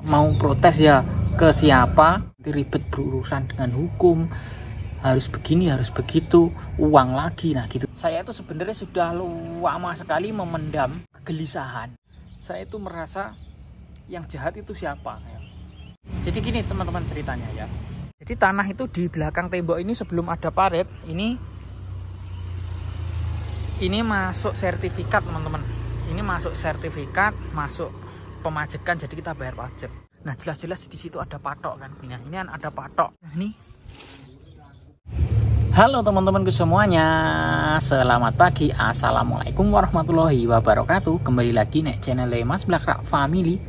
Mau protes ya ke siapa, ribet berurusan dengan hukum, harus begini harus begitu, uang lagi. Nah gitu. Saya itu sebenarnya sudah lama sekali memendam kegelisahan. Saya itu merasa yang jahat itu siapa ya. Jadi gini teman-teman ceritanya ya. Jadi tanah itu di belakang tembok ini sebelum ada parit, ini masuk sertifikat teman-teman. Ini masuk sertifikat, masuk pemajekan, jadi kita bayar pajak. Nah jelas-jelas di situ ada patok kan. Nah ini kan ada patok. Nah ini. Halo teman-temanku semuanya, selamat pagi, assalamualaikum warahmatullahi wabarakatuh. Kembali lagi nih channel Mas Blakrak Family.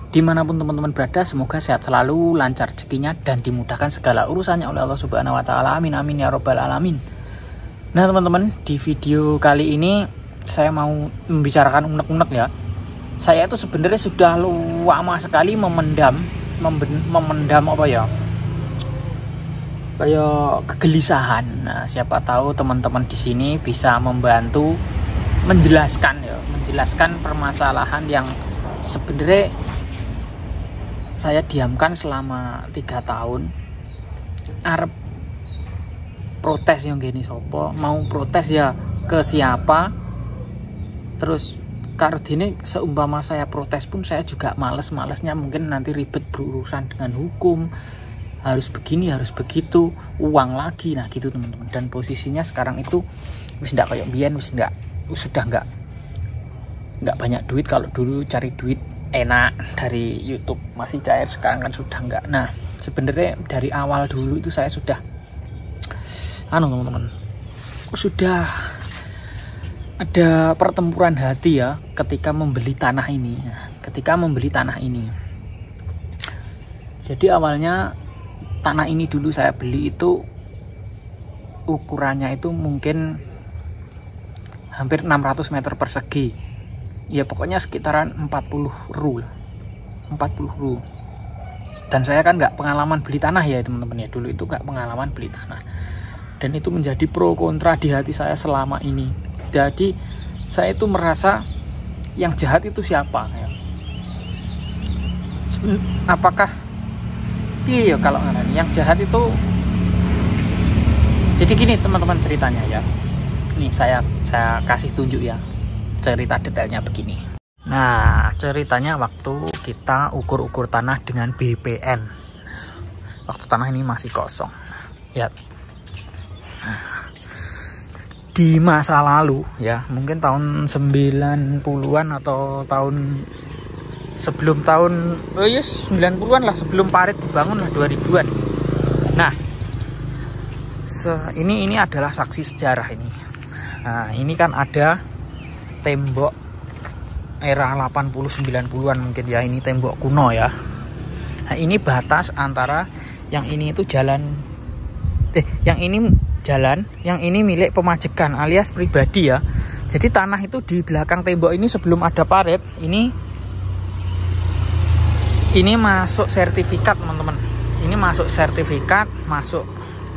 Dimanapun teman-teman berada, semoga sehat selalu, lancar rezekinya, dan dimudahkan segala urusannya oleh Allah Subhanahu Wa Taala. Amin amin ya robbal alamin. Nah teman-teman, di video kali ini saya mau membicarakan unek-unek ya. Saya itu sebenarnya sudah lama sekali memendam apa ya, kayak kegelisahan. Nah, siapa tahu teman-teman di sini bisa membantu menjelaskan permasalahan yang sebenarnya saya diamkan selama 3 tahun. Arep protes yang gini sopo, mau protes ya ke siapa. Terus karena ini seumpama saya protes pun saya juga malesnya, mungkin nanti ribet berurusan dengan hukum, harus begini harus begitu, uang lagi. Nah gitu teman-teman. Dan posisinya sekarang itu sudah kayak biyen, sudah nggak banyak duit. Kalau dulu cari duit enak dari YouTube masih cair, sekarang kan sudah nggak. Nah sebenarnya dari awal dulu itu saya sudah teman-teman, sudah ada pertempuran hati ya ketika membeli tanah ini. Jadi awalnya tanah ini dulu saya beli itu ukurannya itu mungkin hampir 600 meter persegi. Ya pokoknya sekitaran 40 ru. Dan saya kan nggak pengalaman beli tanah ya teman-teman ya. Dulu itu nggak pengalaman beli tanah. Dan itu menjadi pro kontra di hati saya selama ini. Jadi saya itu merasa yang jahat itu siapa ya. Apakah iya kalau yang jahat itu. Jadi gini teman-teman ceritanya ya. Nih saya kasih tunjuk ya. Cerita detailnya begini. Nah ceritanya waktu kita ukur-ukur tanah dengan BPN, waktu tanah ini masih kosong ya. Di masa lalu ya, mungkin tahun 90-an atau tahun sebelum tahun 90-an lah, sebelum parit dibangun lah, 2000-an. Nah ini adalah saksi sejarah ini. Nah ini kan ada tembok era 80-90-an mungkin ya, ini tembok kuno ya. Nah ini batas antara yang ini itu jalan, yang ini jalan, yang ini milik pemajekan alias pribadi ya. Jadi tanah itu di belakang tembok ini sebelum ada parit, ini masuk sertifikat teman-teman. Ini masuk sertifikat, masuk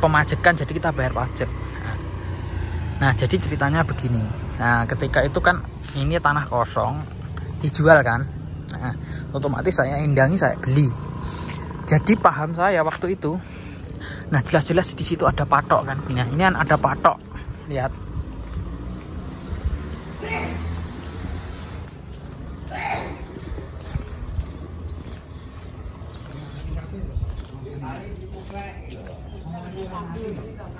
pemajekan, jadi kita bayar pajak. Nah jadi ceritanya begini. Nah ketika itu kan ini tanah kosong dijual kan. Nah otomatis saya endangi, saya beli. Jadi paham saya waktu itu. Nah jelas-jelas di situ ada patok kan. Nah ini kan ada patok, lihat.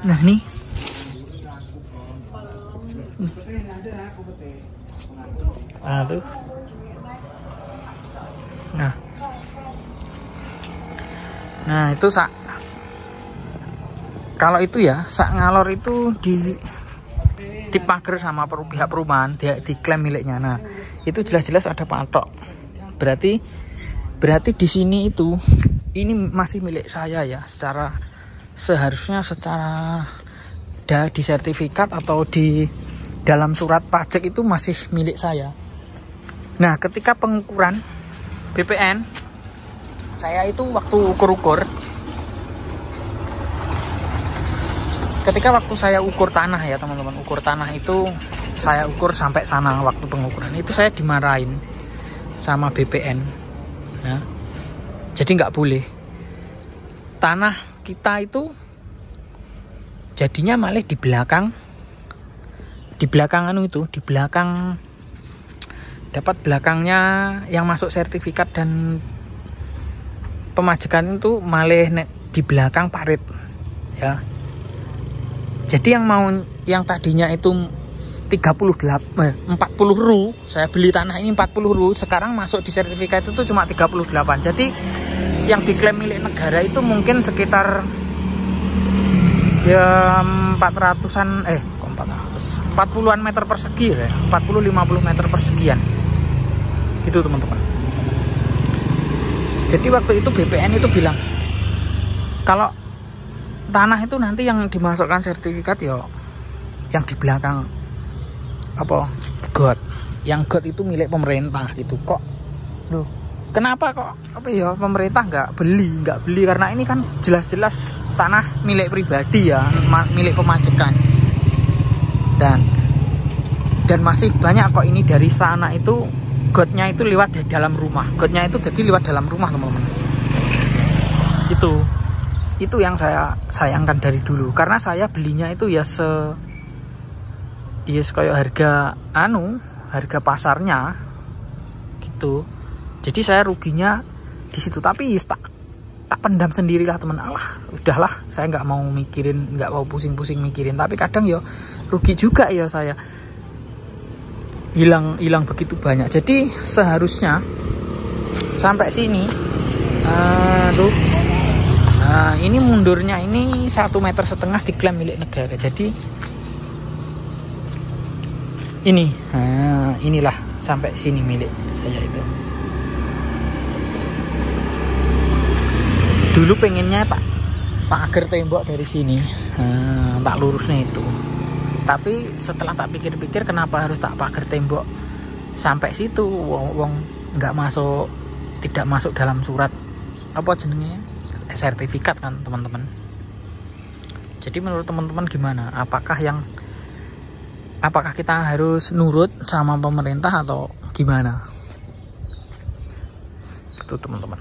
Nah nih. Aduh. Nah itu kalau itu ya sak ngalor itu dipager sama pihak perumahan, diklaim miliknya. Nah itu jelas-jelas ada patok. Berarti di sini itu ini masih milik saya ya, seharusnya secara di sertifikat atau di dalam surat pajak itu masih milik saya. Nah ketika pengukuran BPN saya itu waktu ukur-ukur, ketika waktu saya ukur tanah ya teman-teman, ukur tanah itu saya ukur sampai sana, waktu pengukuran itu saya dimarahin sama BPN ya. Jadi nggak boleh. Tanah kita itu jadinya malah di belakang di belakang dapat belakangnya yang masuk sertifikat dan pemajakan itu malah di belakang parit ya. Jadi yang tadinya itu 40 ru, saya beli tanah ini 40 ru, sekarang masuk di sertifikat itu cuma 38. Jadi yang diklaim milik negara itu mungkin sekitar ya 400-an 40-an meter persegi ya, 40-50 meter persegian gitu teman-teman. Jadi waktu itu BPN itu bilang kalau tanah itu nanti yang dimasukkan sertifikat ya yang di belakang got, yang got itu milik pemerintah gitu. Kok loh, kenapa kok pemerintah nggak beli karena ini kan jelas-jelas tanah milik pribadi ya, milik pemajakan. Dan masih banyak kok ini dari sana itu gotnya itu lewat di dalam rumah, gotnya itu jadi lewat dalam rumah teman-teman. Itu yang saya sayangkan dari dulu, karena saya belinya itu ya kayak harga pasarnya gitu. Jadi saya ruginya di situ, tapi tak pendam sendirilah teman. Udahlah, saya nggak mau pusing-pusing mikirin. Tapi kadang ya rugi juga ya, saya hilang begitu banyak. Jadi seharusnya sampai sini ini mundurnya ini 1,5 meter diklaim milik negara. Jadi inilah sampai sini milik saya itu. Dulu pengennya pagar tembok dari sini, tak lurusnya itu. Tapi setelah tak pikir-pikir, kenapa harus tak pagar tembok sampai situ? Wong nggak tidak masuk dalam surat sertifikat kan teman-teman. Jadi menurut teman-teman gimana? Apakah kita harus nurut sama pemerintah atau gimana? Itu teman-teman.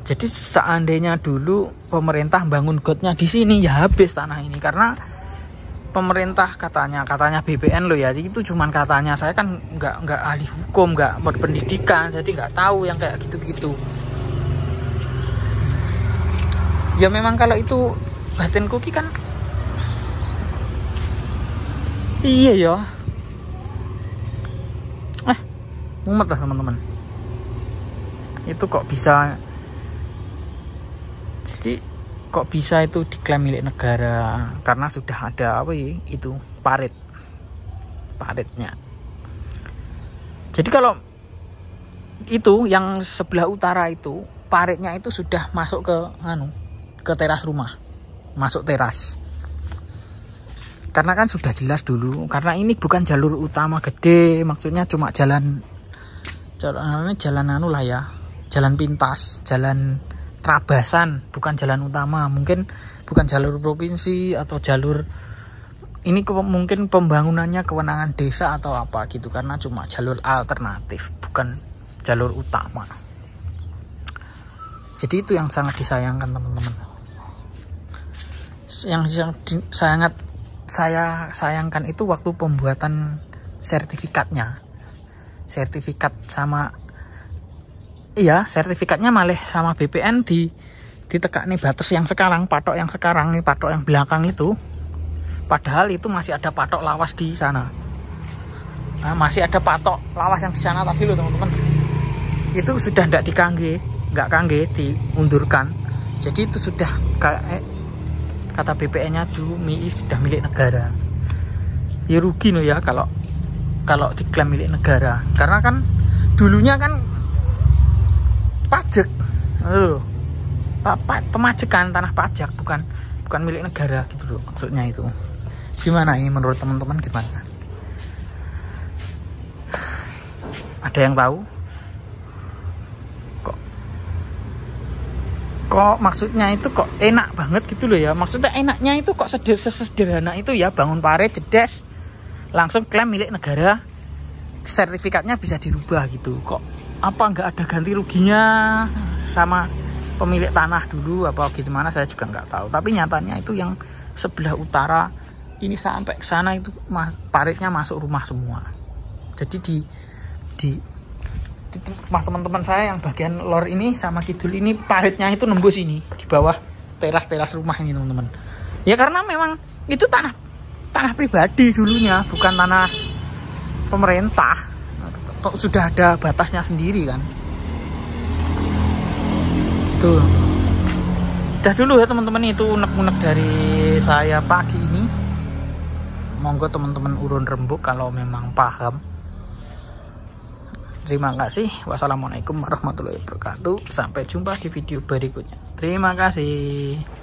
Jadi seandainya dulu pemerintah bangun gotnya di sini, ya habis tanah ini. Karena pemerintah katanya BPN loh ya, itu cuman katanya. Saya kan nggak ahli hukum, nggak berpendidikan, jadi nggak tahu yang kayak gitu-gitu. Ya memang kalau itu batin kuki kan, iya ya. Mumet lah teman-teman. Itu kok bisa? Jadi kok bisa itu diklaim milik negara? Karena sudah ada itu paritnya. Jadi kalau itu yang sebelah utara itu paritnya itu sudah masuk ke teras rumah, masuk teras. Karena kan sudah jelas dulu, karena ini bukan jalur utama gede, maksudnya cuma jalan jalan pintas, jalan trabasan, bukan jalan utama. Mungkin bukan jalur provinsi atau jalur ini mungkin pembangunannya kewenangan desa atau apa gitu, karena cuma jalur alternatif, bukan jalur utama. Jadi itu yang sangat disayangkan teman-teman. Yang sangat saya sayangkan itu waktu pembuatan sertifikatnya. Sertifikatnya malah sama BPN ditekak nih batas yang sekarang, patok yang belakang itu. Padahal itu masih ada patok lawas di sana. Masih ada patok lawas yang di sana tadi loh teman-teman. Itu sudah nggak diundurkan. Jadi itu sudah kata BPN-nya dulu sudah milik negara. Ya rugi loh ya kalau diklaim milik negara. Karena kan dulunya kan pajak, pemajakan tanah pajak, bukan milik negara gitu loh maksudnya itu. Gimana ini menurut teman-teman gimana? Ada yang tahu? Kok maksudnya itu kok enak banget gitu loh ya. Maksudnya enaknya itu kok sederhana itu ya, bangun parit jedes langsung klaim milik negara sertifikatnya bisa dirubah gitu. Kok apa nggak ada ganti ruginya sama pemilik tanah dulu apa gimana, saya juga nggak tahu. Tapi nyatanya itu yang sebelah utara ini sampai ke sana itu paritnya masuk rumah semua. Jadi di mas teman-teman saya yang bagian lor ini sama kidul ini paritnya itu nembus ini di bawah teras rumah ini teman-teman. Ya karena memang itu tanah pribadi dulunya, bukan tanah pemerintah. Sudah ada batasnya sendiri kan. Tuh. Udah dulu ya teman-teman, itu unek-unek dari saya pagi ini. Monggo teman-teman urun rembuk kalau memang paham. Terima kasih. Wassalamualaikum warahmatullahi wabarakatuh. Sampai jumpa di video berikutnya. Terima kasih.